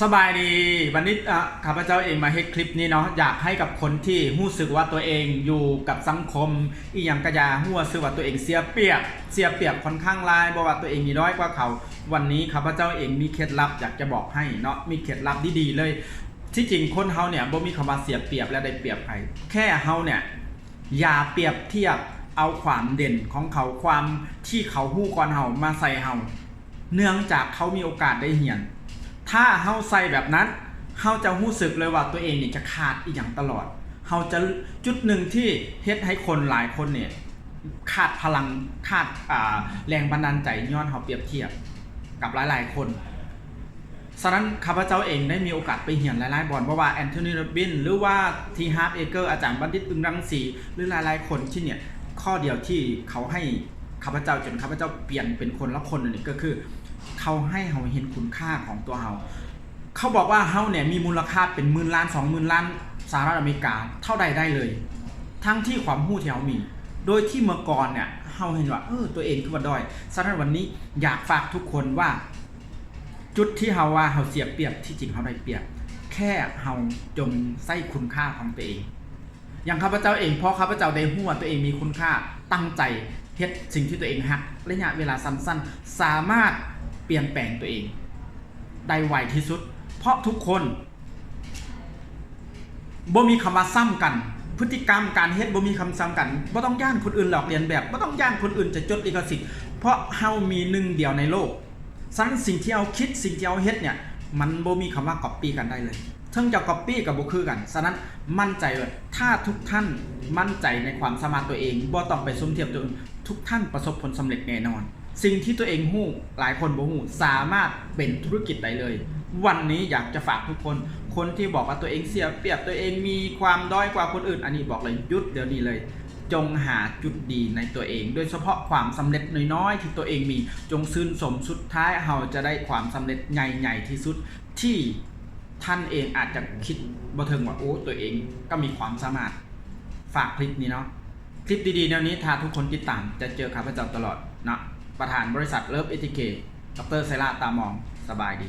สบายดีวันนี้ข้าพเจ้าเองมาเฮ็ดคลิปนี้เนาะอยากให้กับคนที่รู้สึกว่าตัวเองอยู่กับสังคมอีหยังกะยาหัวสึกว่าตัวเองเสียเปรียบค่อนข้างหลายบ่ว่าตัวเองมีน้อยกว่าเขาวันนี้ข้าพเจ้าเองมีเคล็ดลับอยากจะบอกให้เนาะมีเคล็ดลับดีๆเลยที่จริงคนเฮาเนี่ยบ่มีคำว่าเสียเปรียบและได้เปรียบใครแค่เฮาเนี่ยอย่าเปรียบเทียบเอาความเด่นของเขาความที่เขาฮู้ก่อนเฮามาใส่เฮาเนื่องจากเขามีโอกาสได้เรียนถ้าเฮาใส่แบบนั้นเฮาจะรู้สึกเลยว่าตัวเองเนี่ยจะขาดอีกอย่างตลอดเฮาจะจุดหนึ่งที่เฮ็ดให้คนหลายคนเนี่ยขาดพลังขาดแรงบันดาลใจย้อนเฮาเปรียบเทียบกับหลายๆคนฉะนั้นข้าพเจ้าเองได้มีโอกาสไปเรียนหลายๆบอลเพราะว่าแอนโทนี โรบินหรือว่าทีฮาร์ดเอเกอร์อาจารย์บัณฑิตอึงรังสีหรือหลายๆคนที่เนี่ยข้อเดียวที่เขาให้ข้าพเจ้าจนข้าพเจ้าเปลี่ยนเป็นคนละคนนี่ก็คือเขาให้เฮาเห็นคุณค่าของตัวเฮาเขาบอกว่าเฮาเนี่ยมีมูลค่าเป็นหมื่นล้าน20,000 ล้านสหรัฐอเมริกาเท่าใดได้เลยทั้งที่ความรู้ที่เฮามีโดยที่เมื่อก่อนเนี่ยเฮาเห็นว่าตัวเองคือว่าด้อยฉะนั้นวันนี้อยากฝากทุกคนว่าจุดที่เฮาว่าเฮาเสียเปรียบที่จริงเฮาได้เปรียบแค่เฮาจงใส่คุณค่าของตัวเองอย่างข้าพเจ้าเองพอข้าพเจ้าได้รู้ว่าตัวเองมีคุณค่าตั้งใจเฮ็ดสิ่งที่ตัวเองฮักระยะเวลาสั้นๆสามารถเปลี่ยนแปลงตัวเองได้ไวที่สุดเพราะทุกคนบ่มีคำว่าซ้ำกันพฤติกรรมการเฮ็ดบ่มีคำซ้ำกันบ่ต้องย่านคนอื่นหลอกเลียนแบบบ่ต้องย่านคนอื่นจะจดลิขสิทธิ์เพราะเฮามีหนึ่งเดียวในโลกฉะนั้นสิ่งที่เอาคิดสิ่งที่เอาเฮ็ดเนี่ยมันบ่มีคำว่าก๊อปปี้กันได้เลยถึงจะก๊อปปี้กับบ่คือกันฉะนั้นมั่นใจเลยถ้าทุกท่านมั่นใจในความสามารถตัวเองบ่ต้องไปซุ่มเทียบตัวอื่นทุกท่านประสบผลสำเร็จแน่นอนสิ่งที่ตัวเองฮู้หลายคนบ่ฮู้สามารถเป็นธุรกิจได้เลยวันนี้อยากจะฝากทุกคนที่บอกว่าตัวเองเสียเปรียบตัวเองมีความด้อยกว่าคนอื่นอันนี้บอกเลยหยุดเดี๋ยวนี้เลยจงหาจุดดีในตัวเองโดยเฉพาะความสำเร็จน้อยๆที่ตัวเองมีจงซื่นสมสุดท้ายเราจะได้ความสำเร็จใหญ่ๆที่สุดที่ท่านเองอาจจะคิดบ่ถึงว่าตัวเองก็มีความสามารถฝากคลิปนี้เนาะคลิปดีๆแนวนี้ถ้าทุกคนติดตามจะเจอข้าพเจ้าตลอดนะประธานบริษัทเลิฟเอทีเคดร.ไซราตามองสบายดี